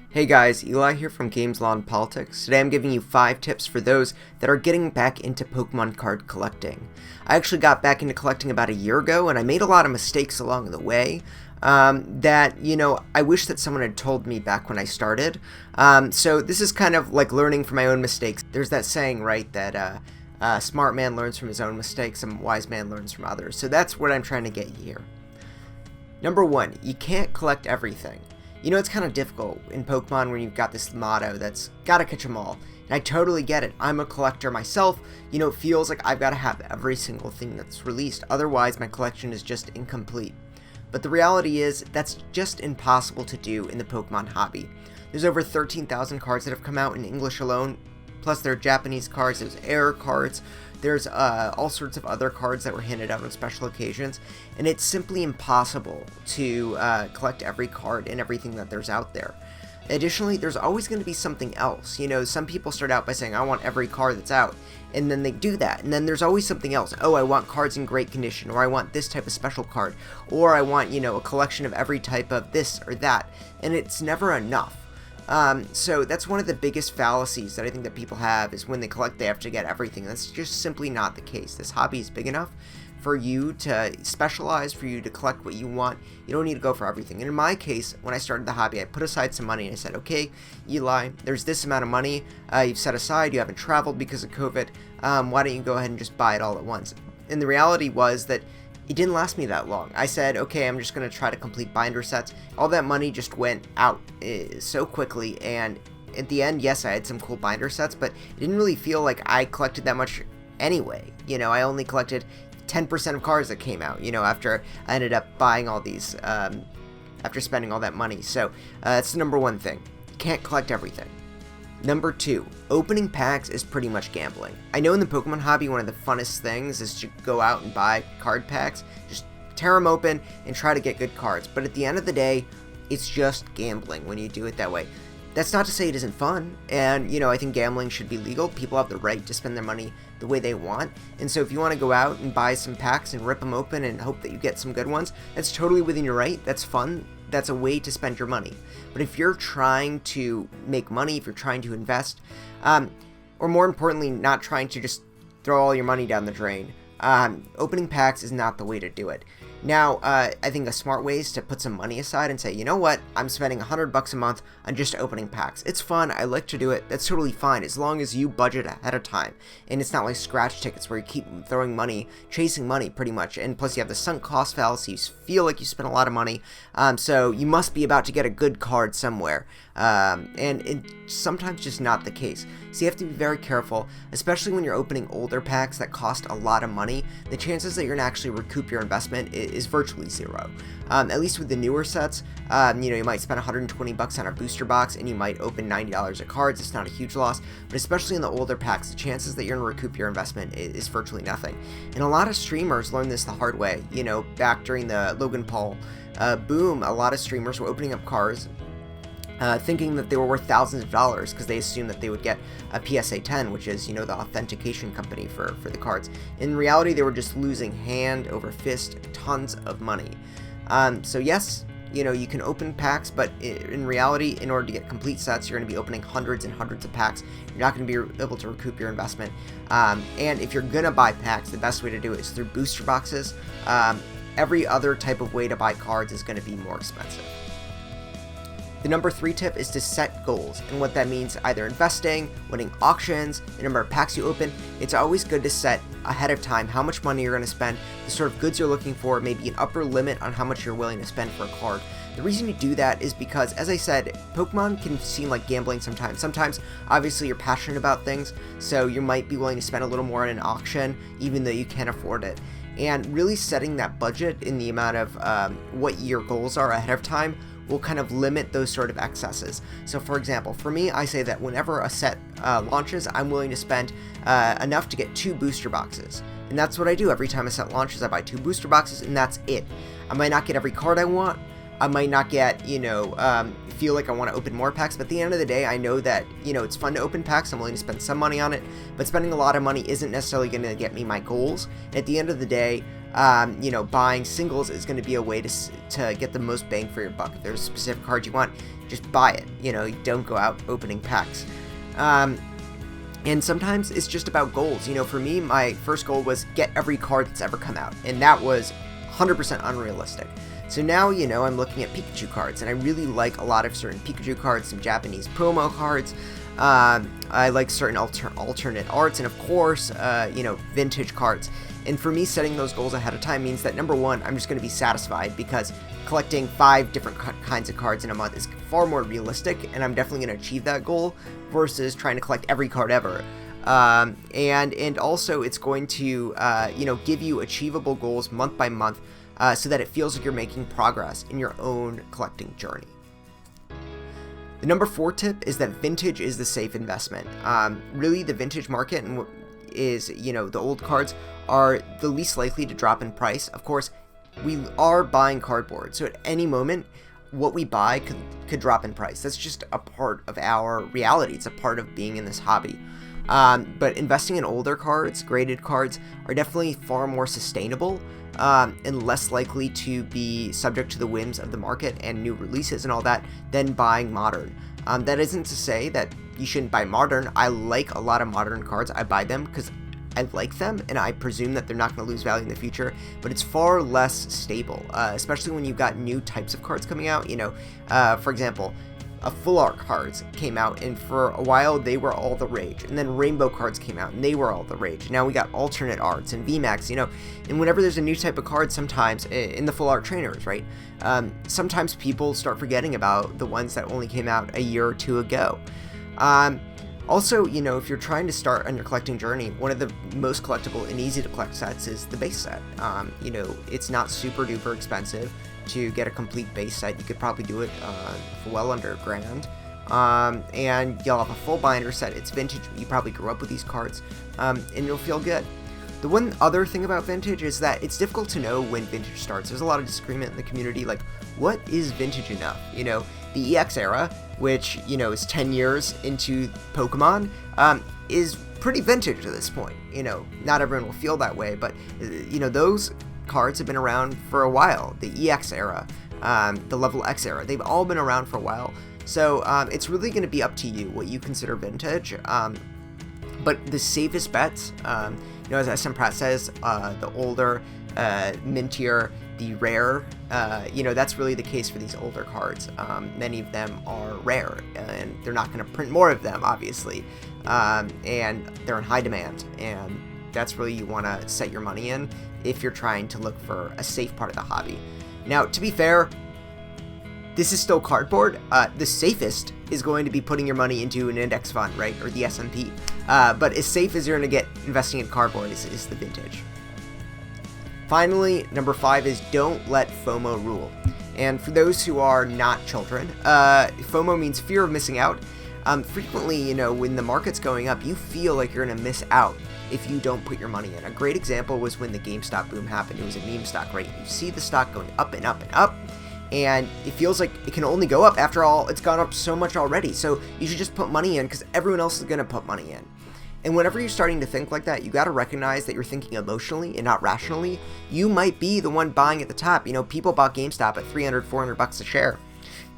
Hey guys, Eli here from Games, Law, and Politics. Today I'm giving you 5 tips for those that are getting back into Pokemon card collecting. I actually got back into collecting about a year ago, and I made a lot of mistakes along the way I wish that someone had told me back when I started. So this is kind of like learning from my own mistakes. There's that saying, right, that a smart man learns from his own mistakes, and a wise man learns from others. So that's what I'm trying to get here. Number 1, you can't collect everything. You know, it's kind of difficult in Pokemon when you've got this motto that's gotta catch 'em all. And I totally get it. I'm a collector myself. You know, it feels like I've got to have every single thing that's released. Otherwise, my collection is just incomplete. But the reality is, that's just impossible to do in the Pokemon hobby. There's over 13,000 cards that have come out in English alone. Plus, there are Japanese cards, there's error cards, there's all sorts of other cards that were handed out on special occasions, and it's simply impossible to collect every card and everything that there's out there. Additionally, there's always going to be something else. You know, some people start out by saying, I want every card that's out, and then they do that, and then there's always something else. Oh, I want cards in great condition, or I want this type of special card, or I want, a collection of every type of this or that, and it's never enough. So that's one of the biggest fallacies that I think that people have, is when they collect, they have to get everything. That's just simply not the case. This hobby is big enough for you to specialize, for you to collect what you want. You don't need to go for everything. And in my case, when I started the hobby, I put aside some money and I said, okay, Eli, there's this amount of money you've set aside. You haven't traveled because of COVID. Why don't you go ahead and just buy it all at once? And the reality was that it didn't last me that long. I said, okay, I'm just going to try to complete binder sets. All that money just went out so quickly, and at the end, yes, I had some cool binder sets, but it didn't really feel like I collected that much anyway. I only collected 10% of cards that came out, after I ended up buying all these, after spending all that money. So that's the number 1 thing. You can't collect everything. Number 2, opening packs is pretty much gambling. I know in the Pokemon hobby, one of the funnest things is to go out and buy card packs, just tear them open and try to get good cards. But at the end of the day, it's just gambling when you do it that way. That's not to say it isn't fun, and I think gambling should be legal. People have the right to spend their money the way they want, and so if you want to go out and buy some packs and rip them open and hope that you get some good ones, that's totally within your right. That's fun. That's a way to spend your money. But if you're trying to make money, if you're trying to invest, or more importantly, not trying to just throw all your money down the drain, opening packs is not the way to do it. Now, I think a smart way is to put some money aside and say, you know what, I'm spending $100 a month on just opening packs. It's fun, I like to do it, that's totally fine, as long as you budget ahead of time. And it's not like scratch tickets where you keep throwing money, chasing money pretty much, and plus you have the sunk cost fallacy, you feel like you spent a lot of money, so you must be about to get a good card somewhere. And it's sometimes just not the case. So you have to be very careful, especially when you're opening older packs that cost a lot of money. The chances that you're going to actually recoup your investment is virtually zero. At least with the newer sets, you might spend $120 on a booster box and you might open $90 of cards. It's not a huge loss, but especially in the older packs, the chances that you're going to recoup your investment is virtually nothing. And a lot of streamers learned this the hard way. Back during the Logan Paul boom, a lot of streamers were opening up cards thinking that they were worth thousands of dollars because they assumed that they would get a PSA 10, which is, the authentication company for the cards. In reality, they were just losing hand over fist tons of money. So yes, you can open packs, but in reality, in order to get complete sets, you're going to be opening hundreds and hundreds of packs. You're not going to be able to recoup your investment. And if you're going to buy packs, the best way to do it is through booster boxes. Every other type of way to buy cards is going to be more expensive. The number 3 tip is to set goals, and what that means, either investing, winning auctions, the number of packs you open. It's always good to set ahead of time how much money you're going to spend, the sort of goods you're looking for, maybe an upper limit on how much you're willing to spend for a card. The reason you do that is because, as I said, Pokemon can seem like gambling sometimes. Sometimes, obviously, you're passionate about things, so you might be willing to spend a little more on an auction, even though you can't afford it. And really setting that budget in the amount of what your goals are ahead of time will kind of limit those sort of excesses. So for example, for me, I say that whenever a set launches, I'm willing to spend enough to get 2 booster boxes. And that's what I do. Every time a set launches, I buy 2 booster boxes, and that's it. I might not get every card I want, I might not get, feel like I want to open more packs, but at the end of the day, I know that, it's fun to open packs. I'm willing to spend some money on it, but spending a lot of money isn't necessarily going to get me my goals. And at the end of the day, buying singles is going to be a way to get the most bang for your buck. If there's a specific card you want, just buy it. You don't go out opening packs. And sometimes it's just about goals. For me, my first goal was get every card that's ever come out, and that was 100% unrealistic. So now, I'm looking at Pikachu cards, and I really like a lot of certain Pikachu cards, some Japanese promo cards. I like certain alternate arts, and of course, vintage cards. And for me, setting those goals ahead of time means that, number one, I'm just going to be satisfied because collecting 5 different kinds of cards in a month is far more realistic, and I'm definitely going to achieve that goal versus trying to collect every card ever. And also, it's going to, give you achievable goals month by month, so that it feels like you're making progress in your own collecting journey. The number 4 tip is that vintage is the safe investment. Really, the vintage market is, the old cards are the least likely to drop in price. Of course, we are buying cardboard, so at any moment, what we buy could drop in price. That's just a part of our reality. It's a part of being in this hobby. But investing in older cards, graded cards, are definitely far more sustainable and less likely to be subject to the whims of the market and new releases and all that than buying modern. That isn't to say that you shouldn't buy modern. I like a lot of modern cards. I buy them because I like them, and I presume that they're not going to lose value in the future, but it's far less stable, especially when you've got new types of cards coming out. For example, full art cards came out, and for a while they were all the rage, and then rainbow cards came out and they were all the rage. Now we got alternate arts and VMAX, and whenever there's a new type of card, sometimes in the full art trainers, right, sometimes people start forgetting about the ones that only came out a year or two ago. Also, if you're trying to start on your collecting journey, one of the most collectible and easy to collect sets is the base set. It's not super duper expensive to get a complete base set. You could probably do it for well under $1,000. And you'll have a full binder set. It's vintage. You probably grew up with these cards, and you'll feel good. The one other thing about vintage is that it's difficult to know when vintage starts. There's a lot of disagreement in the community, like, what is vintage enough? The EX era, which, is 10 years into Pokemon, is pretty vintage at this point. Not everyone will feel that way, but, those cards have been around for a while. The EX era, the Level X era, they've all been around for a while. So it's really going to be up to you what you consider vintage. But the safest bets, as SM Pratt says, the older, mintier, the rare, that's really the case for these older cards. Many of them are rare, and they're not going to print more of them, obviously, and they're in high demand, and that's really you want to set your money in if you're trying to look for a safe part of the hobby. Now, to be fair, this is still cardboard. The safest is going to be putting your money into an index fund, right, or the S&P. But as safe as you're going to get investing in cardboard is the vintage. Finally, number 5 is don't let FOMO rule. And for those who are not children, FOMO means fear of missing out. Frequently, when the market's going up, you feel like you're going to miss out if you don't put your money in. A great example was when the GameStop boom happened. It was a meme stock, right? You see the stock going up and up and up, and it feels like it can only go up. After all, it's gone up so much already, so you should just put money in because everyone else is going to put money in. And whenever you're starting to think like that, you got to recognize that you're thinking emotionally and not rationally. You might be the one buying at the top. People bought GameStop at $300, $400 a share.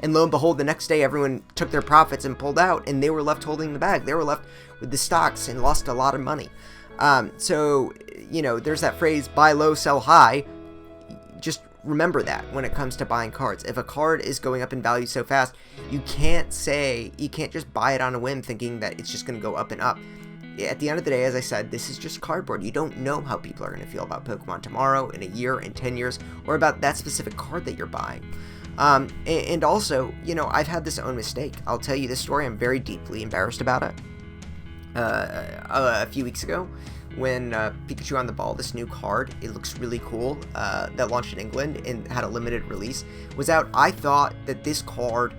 And lo and behold, the next day, everyone took their profits and pulled out, and they were left holding the bag. They were left with the stocks and lost a lot of money. So, there's that phrase, buy low, sell high. Just remember that when it comes to buying cards. If a card is going up in value so fast, you can't just buy it on a whim thinking that it's just going to go up and up. At the end of the day, as I said, this is just cardboard. You don't know how people are going to feel about Pokemon tomorrow, in a year, in 10 years, or about that specific card that you're buying. And also, I've had this own mistake. I'll tell you this story. I'm very deeply embarrassed about it. A few weeks ago, when Pikachu on the Ball, this new card, it looks really cool, that launched in England and had a limited release, was out. I thought that this card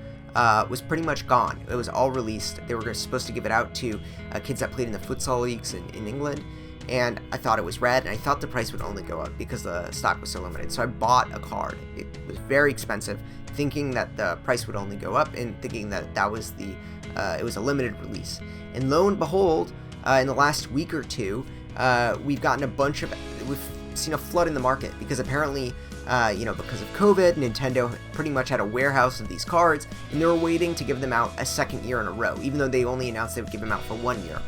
was pretty much gone. It was all released. They were supposed to give it out to kids that played in the futsal leagues in England, and I thought it was red, and I thought the price would only go up because the stock was so limited. So I bought a card. It was very expensive, thinking that the price would only go up and thinking that that was it was a limited release. And lo and behold, in the last week or two, we've seen a flood in the market because apparently, because of COVID, Nintendo pretty much had a warehouse of these cards, and they were waiting to give them out a second year in a row, even though they only announced they would give them out for 1 year.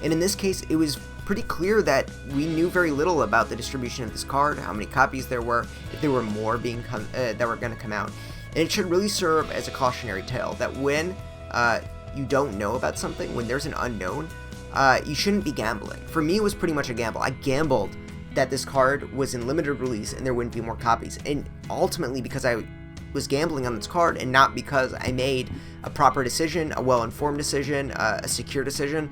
And in this case, it was pretty clear that we knew very little about the distribution of this card, how many copies there were, if there were more that were going to come out. And it should really serve as a cautionary tale that when you don't know about something, when there's an unknown, you shouldn't be gambling. For me, it was pretty much a gamble. I gambled that this card was in limited release and there wouldn't be more copies. And ultimately, because I was gambling on this card and not because I made a proper decision, a well-informed decision, a secure decision,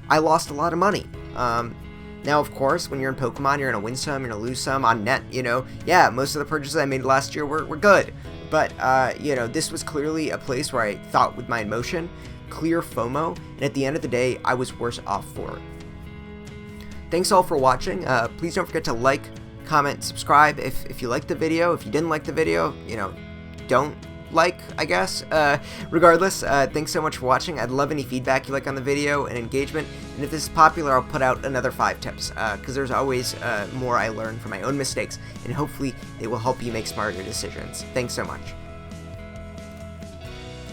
I lost a lot of money. Now, of course, when you're in Pokemon, you're going to win some, you're going to lose some on net, Yeah, most of the purchases I made last year were good. But, this was clearly a place where I thought with my emotion, clear FOMO, and at the end of the day, I was worse off for it. Thanks all for watching. Please don't forget to like, comment, subscribe if you liked the video. If you didn't like the video, don't like, I guess. Regardless, thanks so much for watching. I'd love any feedback you like on the video and engagement. And if this is popular, I'll put out another 5 tips because there's always more I learn from my own mistakes, and hopefully they will help you make smarter decisions. Thanks so much.